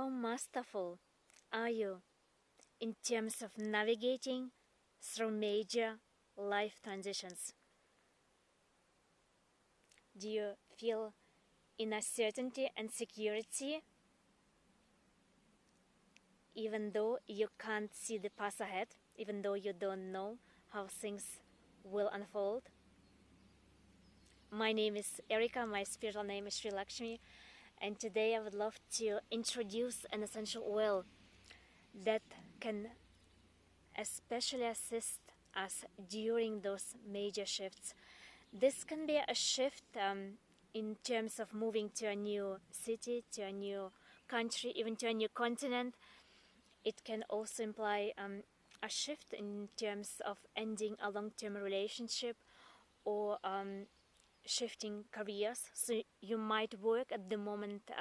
how masterful are you in terms of navigating through major life transitions? Do you feel inner certainty and security, even though you can't see the path ahead, even though you don't know how things will unfold? My name is Erika, my spiritual name is Sri Lakshmi, and today I would love to introduce an essential oil that can especially assist us during those major shifts. This can be a shift in terms of moving to a new city, to a new country, even to a new continent. It can also imply a shift in terms of ending a long-term relationship or shifting careers. So you might work at the moment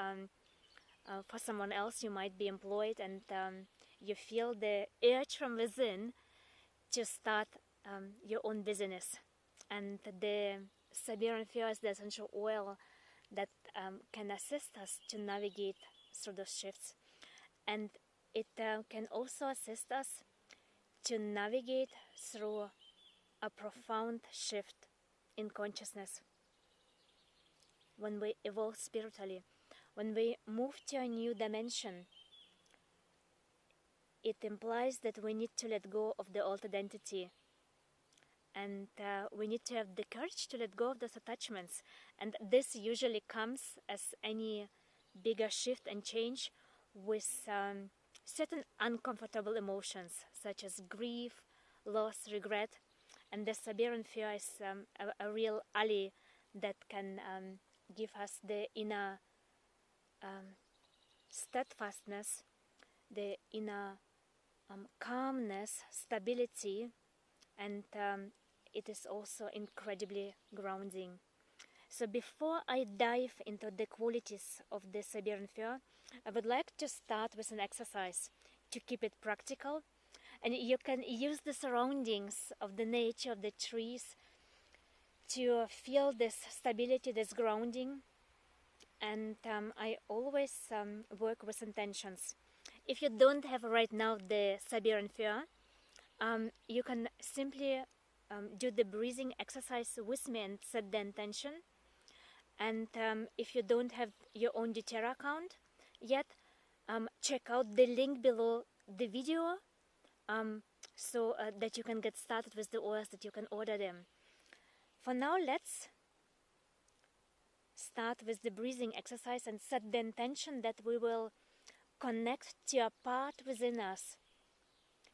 for someone else, you might be employed, and you feel the urge from within to start your own business. And the Siberian Fir is the essential oil that can assist us to navigate through those shifts. And it can also assist us to navigate through a profound shift in consciousness. When we evolve spiritually, when we move to a new dimension, it implies that we need to let go of the old identity. And we need to have the courage to let go of those attachments. And this usually comes, as any bigger shift and change, with certain uncomfortable emotions, such as grief, loss, regret. And the Siberian Fir is a real ally that can give us the inner steadfastness, the inner calmness, stability, and it is also incredibly grounding. So before I dive into the qualities of the Siberian Fir, I would like to start with an exercise to keep it practical. And you can use the surroundings of the nature of the trees to feel this stability, this grounding. And I always work with intentions. If you don't have right now the Siberian Fir, you can simply do the breathing exercise with me and set the intention. And if you don't have your own doterra account yet, check out the link below the video so that you can get started with the oils, that you can order them. For now, let's start with the breathing exercise and set the intention that we will connect to a part within us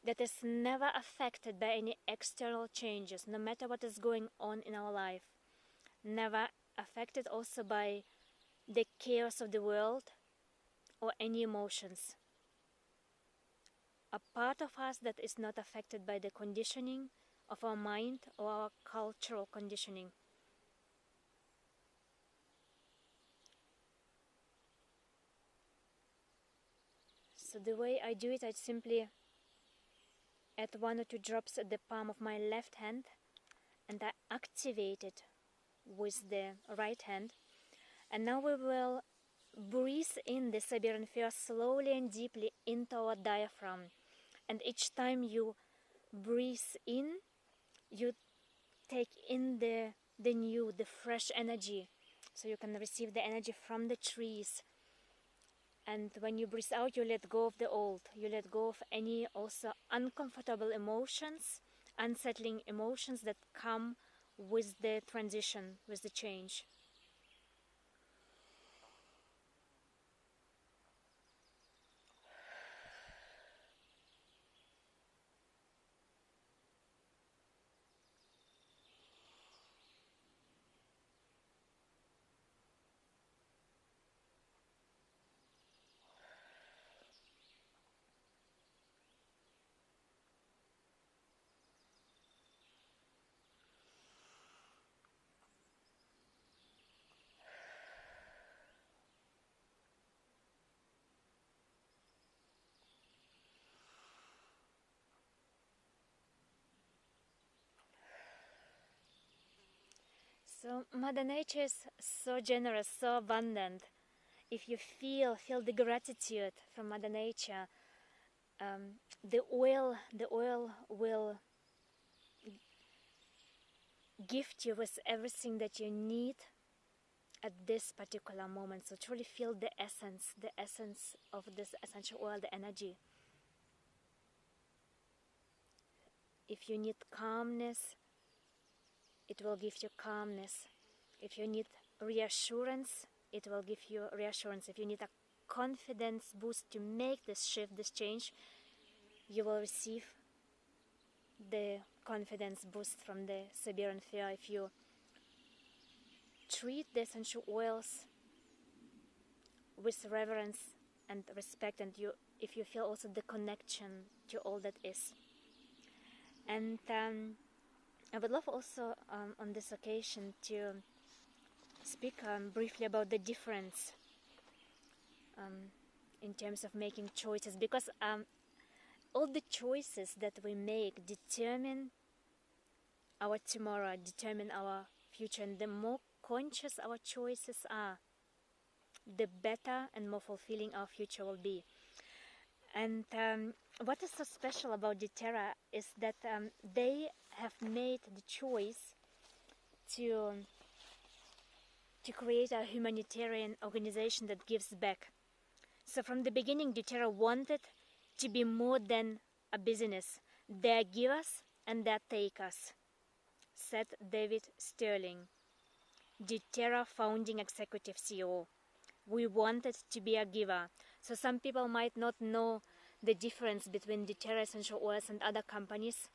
that is never affected by any external changes, no matter what is going on in our life. Never affected also by the chaos of the world or any emotions. A part of us that is not affected by the conditioning of our mind or our cultural conditioning. So the way I do it, I simply add 1 or 2 drops at the palm of my left hand, and I activate it with the right hand. And now we will breathe in the Siberian Fir slowly and deeply into our diaphragm. And each time you breathe in, you take in the new, the fresh energy. So you can receive the energy from the trees. And when you breathe out, you let go of the old. You let go of any also uncomfortable emotions, unsettling emotions that come with the transition, with the change. So Mother Nature is so generous, so abundant. if you feel the gratitude from Mother Nature, the oil will gift you with everything that you need at this particular moment. So truly feel the essence of this essential oil, the energy. If you need calmness, it will give you calmness. If you need reassurance, it will give you reassurance. If you need a confidence boost to make this shift, this change, you will receive the confidence boost from the Siberian Fir. If you treat the essential oils with reverence and respect, and if you feel also the connection to all that is. And I would love also on this occasion to speak briefly about the difference in terms of making choices, because all the choices that we make determine our tomorrow, determine our future, and the more conscious our choices are, the better and more fulfilling our future will be. And what is so special about doterra is that they have made the choice to create a humanitarian organization that gives back. So from the beginning, doterra wanted to be more than a business. They're givers and they're takers, said David Sterling, doterra founding executive CEO. We wanted to be a giver. So some people might not know the difference between doterra essential oils and other companies.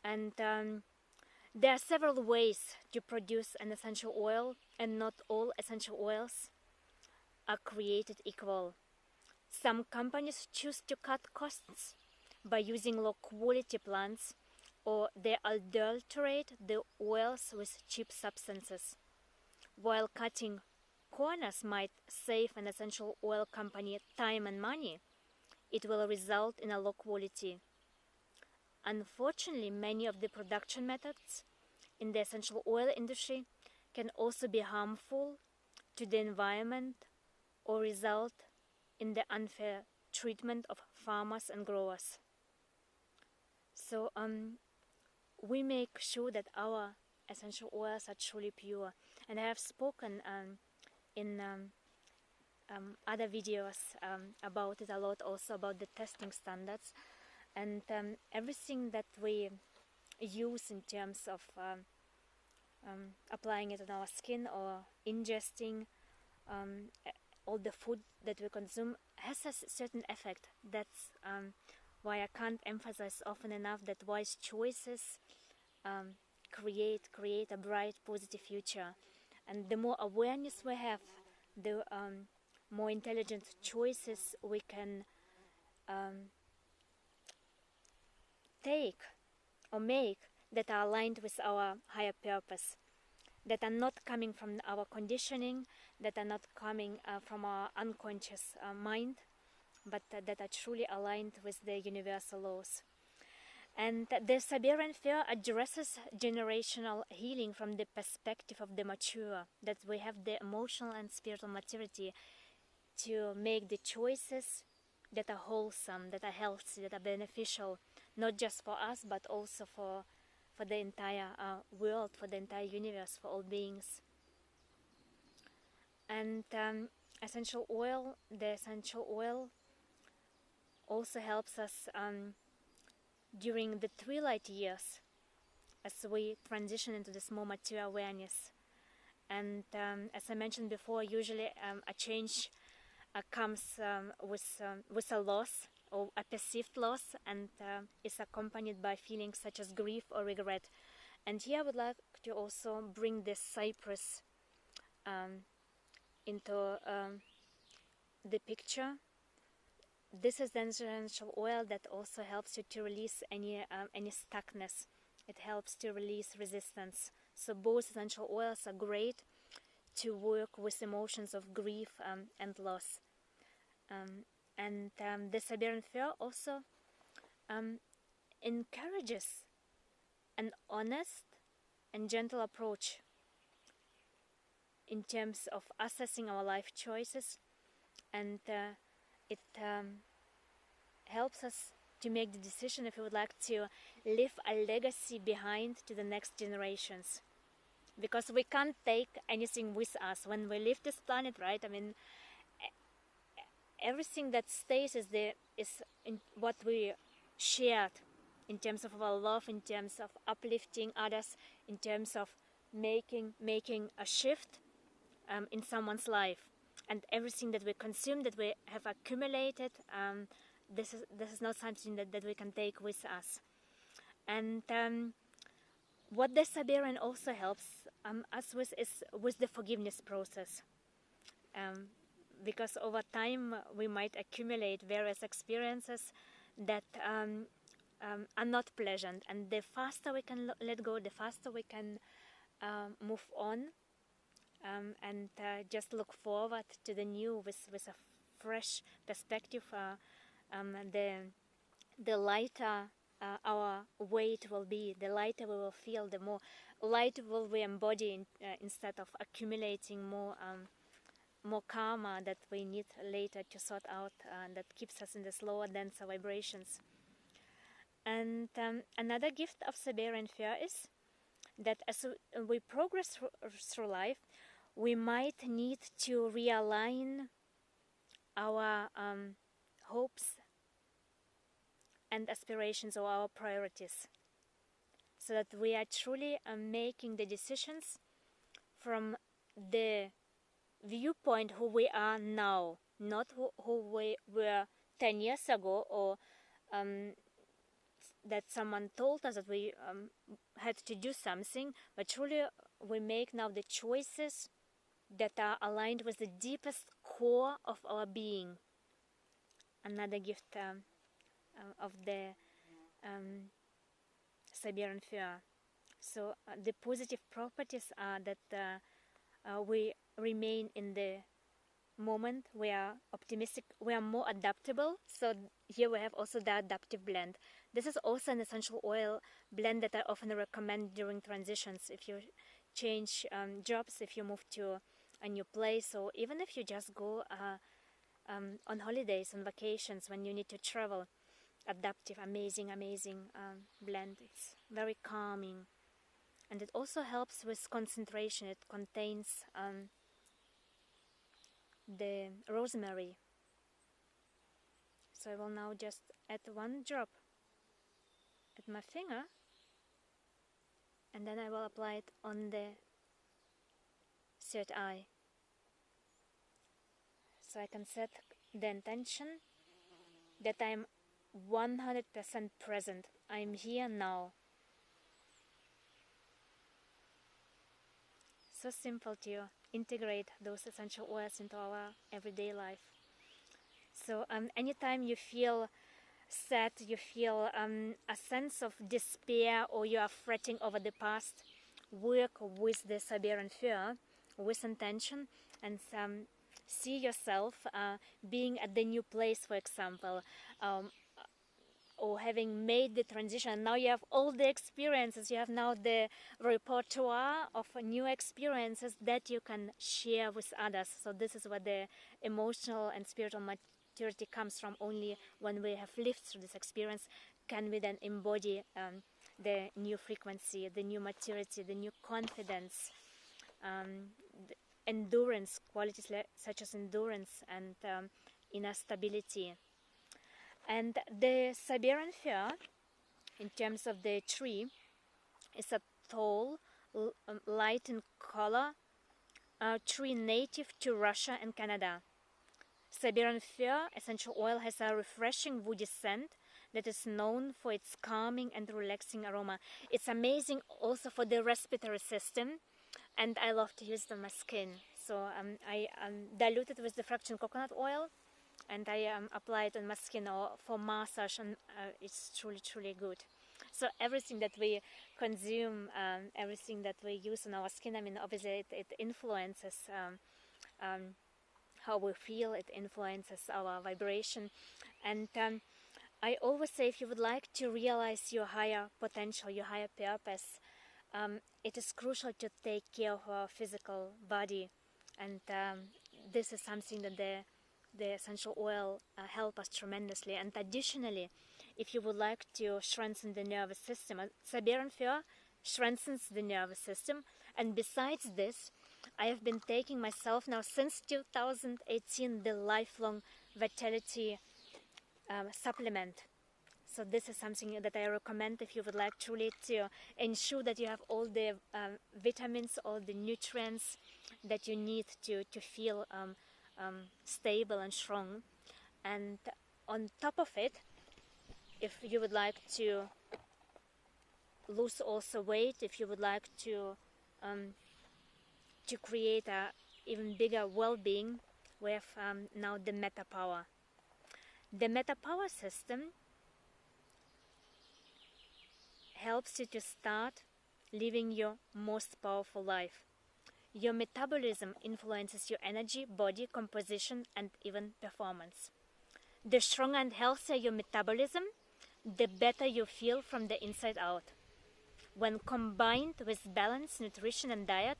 And there are several ways to produce an essential oil, and not all essential oils are created equal. Some companies choose to cut costs by using low-quality plants, or they adulterate the oils with cheap substances. While cutting corners might save an essential oil company time and money, it will result in a low quality. Unfortunately, many of the production methods in the essential oil industry can also be harmful to the environment or result in the unfair treatment of farmers and growers. So we make sure that our essential oils are truly pure. And I have spoken in other videos about it a lot, also about the testing standards, and everything that we use in terms of applying it on our skin or ingesting all the food that we consume has a certain effect. That's why I can't emphasize often enough that wise choices create a bright, positive future. And the more awareness we have, the more intelligent choices we can take or make that are aligned with our higher purpose, that are not coming from our conditioning, that are not coming from our unconscious mind, but that are truly aligned with the universal laws. And the Siberian Fir addresses generational healing from the perspective of the mature, that we have the emotional and spiritual maturity to make the choices that are wholesome, that are healthy, that are beneficial, not just for us, but also for the entire world, for the entire universe, for all beings. And the essential oil also helps us during the twilight years, as we transition into this more mature awareness. And as I mentioned before, usually a change comes with a loss or a perceived loss, and is accompanied by feelings such as grief or regret. And here I would like to also bring this cypress into the picture. This is the essential oil that also helps you to release any stuckness. It helps to release resistance. So both essential oils are great to work with emotions of grief and loss. And the Siberian Fir also encourages an honest and gentle approach in terms of assessing our life choices and it helps us to make the decision if we would like to leave a legacy behind to the next generations. Because we can't take anything with us when we leave this planet, right? I mean, everything that stays is in what we shared, in terms of our love, in terms of uplifting others, in terms of making a shift in someone's life. And everything that we consume, that we have accumulated, this is not something that we can take with us. And what the Siberian also helps us with is with the forgiveness process. Because over time we might accumulate various experiences that are not pleasant, and the faster we can let go, the faster we can move on, and just look forward to the new with a fresh perspective. The lighter our weight will be, the lighter we will feel, the more light will we embody instead of accumulating more karma that we need later to sort out, that keeps us in the slower, denser vibrations. And another gift of Siberian Fir is that as we progress through life, we might need to realign our hopes and aspirations, or our priorities, so that we are truly making the decisions from the viewpoint who we are now, not who we were 10 years ago, or that someone told us that we had to do something, but truly we make now the choices that are aligned with the deepest core of our being. Another gift of the Siberian Fir. So the positive properties are that we remain in the moment, we are optimistic, we are more adaptable. So here we have also the adaptive blend. This is also an essential oil blend that I often recommend during transitions. If you change jobs, if you move to a new place, or even if you just go on holidays, on vacations, when you need to travel. Adaptive, amazing blend. It's very calming, and it also helps with concentration. It contains the rosemary. So I will now just add one drop at my finger, and then I will apply it on the third eye, so I can set the intention that I'm 100% present. I'm here now. So simple to integrate those essential oils into our everyday life. So anytime you feel sad, you feel a sense of despair, or you are fretting over the past, work with the Siberian Fir with intention, and see yourself being at the new place, for example, or having made the transition. Now you have all the experiences, you have now the repertoire of new experiences that you can share with others. So this is what the emotional and spiritual maturity comes from. Only when we have lived through this experience can we then embody the new frequency, the new maturity, the new confidence, the endurance, qualities such as endurance and inner stability. And the Siberian Fir, in terms of the tree, is a tall, light in color tree native to Russia and Canada. Siberian Fir essential oil has a refreshing woody scent that is known for its calming and relaxing aroma. It's amazing also for the respiratory system, and I love to use it on my skin. So I dilute it with the fraction coconut oil, and I apply it on my skin or for massage, and it's truly good. So everything that we consume, everything that we use on our skin, I mean, obviously it influences how we feel, it influences our vibration. And I always say, if you would like to realize your higher potential, your higher purpose, it is crucial to take care of our physical body. And this is something that the the essential oil help us tremendously. And additionally, if you would like to strengthen the nervous system, Siberian Fir strengthens the nervous system. And besides this, I have been taking myself now since 2018 the lifelong vitality supplement. So this is something that I recommend if you would like truly to ensure that you have all the vitamins, all the nutrients that you need to feel stable and strong. And on top of it, if you would like to lose also weight, if you would like to create a even bigger well-being, we have now the Meta Power. The Meta Power system helps you to start living your most powerful life. Your metabolism influences your energy, body composition, and even performance. The stronger and healthier your metabolism, the better you feel from the inside out. When combined with balanced nutrition and diet,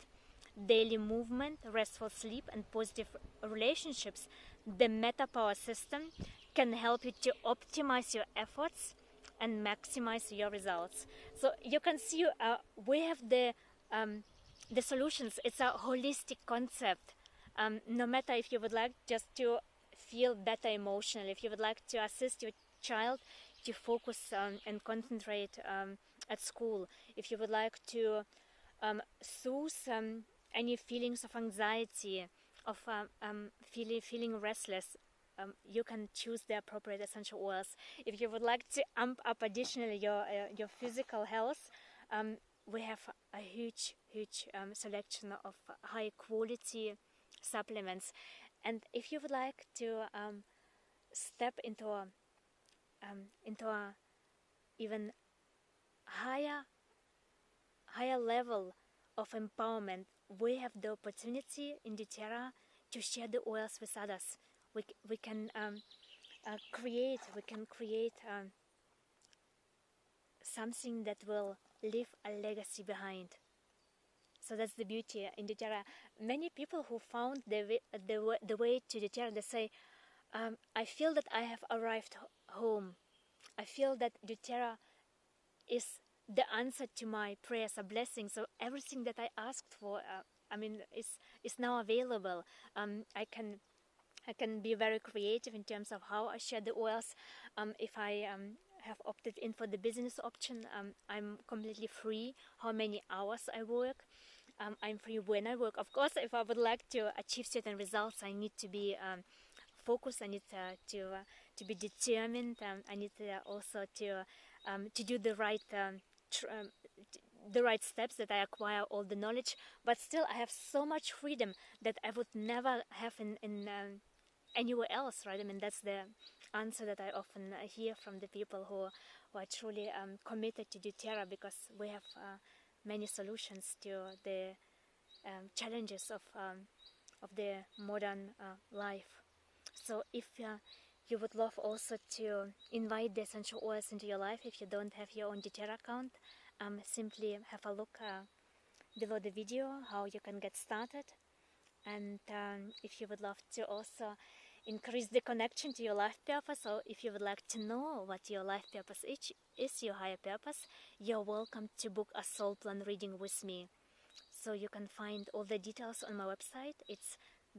daily movement, restful sleep, and positive relationships, the Meta Power system can help you to optimize your efforts and maximize your results. So you can see we have the solutions. It's a holistic concept. No matter if you would like just to feel better emotionally, if you would like to assist your child to focus and concentrate at school, if you would like to soothe any feelings of anxiety, of feeling restless, you can choose the appropriate essential oils. If you would like to amp up additionally your physical health, we have a huge selection of high quality supplements. And if you would like to step into a even higher level of empowerment, we have the opportunity in doTERRA to share the oils with others. We can create something that will leave a legacy behind. So that's the beauty in doTERRA. Many people who found the way to doTERRA, they say, I feel that I have arrived home. I feel that doTERRA is the answer to my prayers, a blessing. So everything that I asked for, is now available. I can be very creative in terms of how I share the oils. If I have opted in for the business option, I'm completely free how many hours I work. I'm free when I work. Of course, if I would like to achieve certain results, I need to be focused. I need to be determined. I need also to do the right steps, that I acquire all the knowledge. But still, I have so much freedom that I would never have in anywhere else, right? I mean, that's the answer that I often hear from the people who are truly committed to doTERRA, because we have many solutions to the challenges of the modern life. So if you would love also to invite the essential oils into your life, if you don't have your own doTERRA account, simply have a look below the video how you can get started. And if you would love to also increase the connection to your life purpose, or if you would like to know what your life purpose is, your higher purpose, you're welcome to book a Soulplan reading with me. So you can find all the details on my website. It's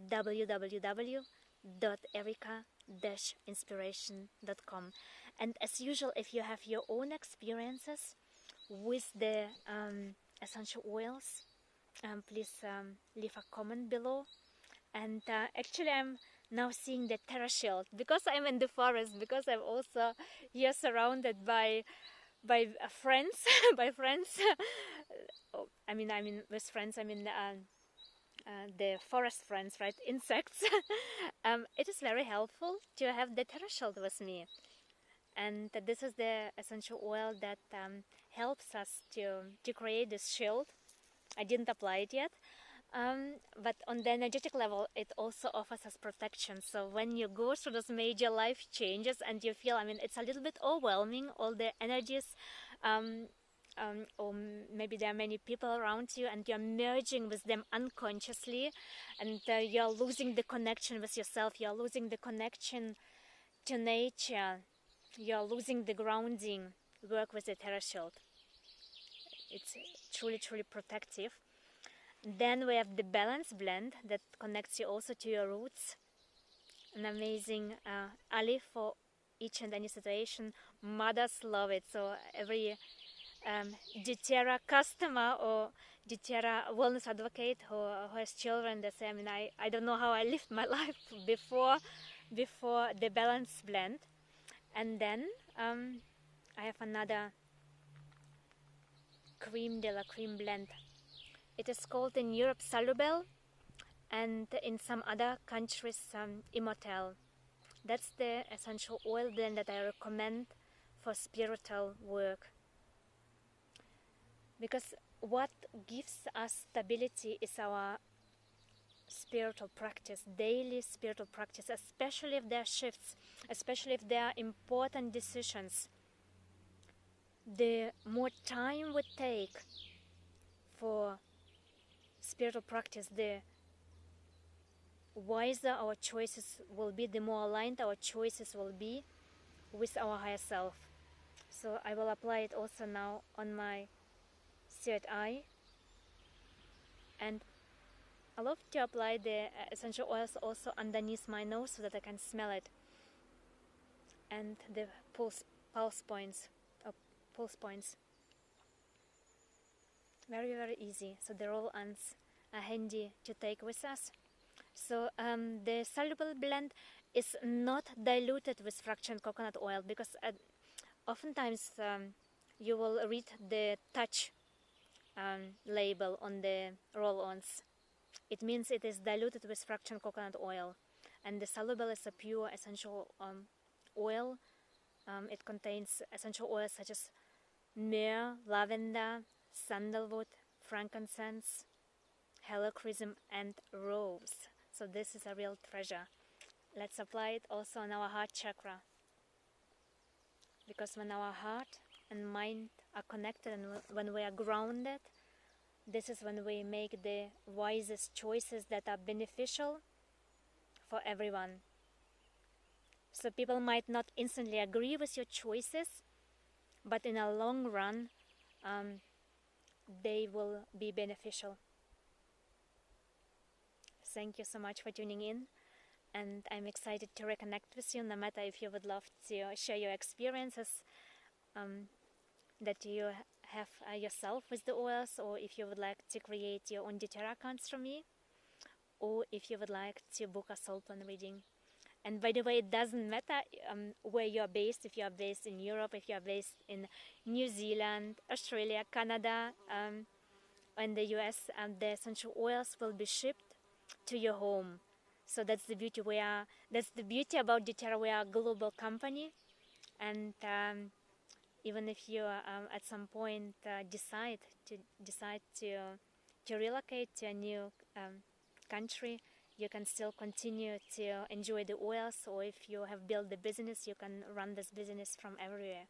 www.erica-inspiration.com. And as usual, if you have your own experiences with the essential oils, please leave a comment below. And actually, I'm now seeing the Terra Shield because I'm in the forest, because I'm also here surrounded by friends, by friends. Oh, I mean with friends. I mean the forest friends, right? Insects. It is very helpful to have the Terra Shield with me, and this is the essential oil that helps us to create this shield. I didn't apply it yet. But on the energetic level, it also offers us protection. So when you go through those major life changes and you feel, it's a little bit overwhelming, all the energies or maybe there are many people around you, and you're merging with them unconsciously, and you're losing the connection with yourself, you're losing the connection to nature, you're losing the grounding. Work with the Terra Shield. It's truly, truly protective. Then we have the Balance Blend that connects you also to your roots. An amazing ally for each and any situation. Mothers love it. So every doTERRA customer or doTERRA wellness advocate who has children, they say, I mean, I don't know how I lived my life before the Balance Blend. And then I have another Cream de la Cream blend. It is called in Europe Soluble, and in some other countries Immortel. That's the essential oil blend that I recommend for spiritual work. Because what gives us stability is our spiritual practice, daily spiritual practice, especially if there are shifts, especially if there are important decisions. The more time we take for spiritual practice, the wiser our choices will be, the more aligned our choices will be with our higher self. So I will apply it also now on my third eye, and I love to apply the essential oils also underneath my nose so that I can smell it, and the pulse points. Very, very easy. So the roll-ons are handy to take with us. So the soluble blend is not diluted with fractioned coconut oil, because oftentimes you will read the touch label on the roll-ons. It means it is diluted with fractioned coconut oil, and the soluble is a pure essential oil. It contains essential oils such as myrrh, lavender, sandalwood, frankincense, helichrysum, and rose. So this is a real treasure. Let's apply it also on our heart chakra, because when our heart and mind are connected and when we are grounded, this is when we make the wisest choices that are beneficial for everyone. So people might not instantly agree with your choices, but in a long run, they will be beneficial. Thank you so much for tuning in, and I'm excited to reconnect with you, no matter if you would love to share your experiences that you have yourself with the oils, or if you would like to create your own doTERRA accounts from me, or if you would like to book a Soulplan reading. And by the way, it doesn't matter where you're based, if you're based in Europe, if you're based in New Zealand, Australia, Canada, and the US, the essential oils will be shipped to your home. So that's the beauty. That's the beauty about doTERRA. We are a global company, and even if you at some point decide to relocate to a new country, you can still continue to enjoy the oils, or if you have built the business, you can run this business from everywhere.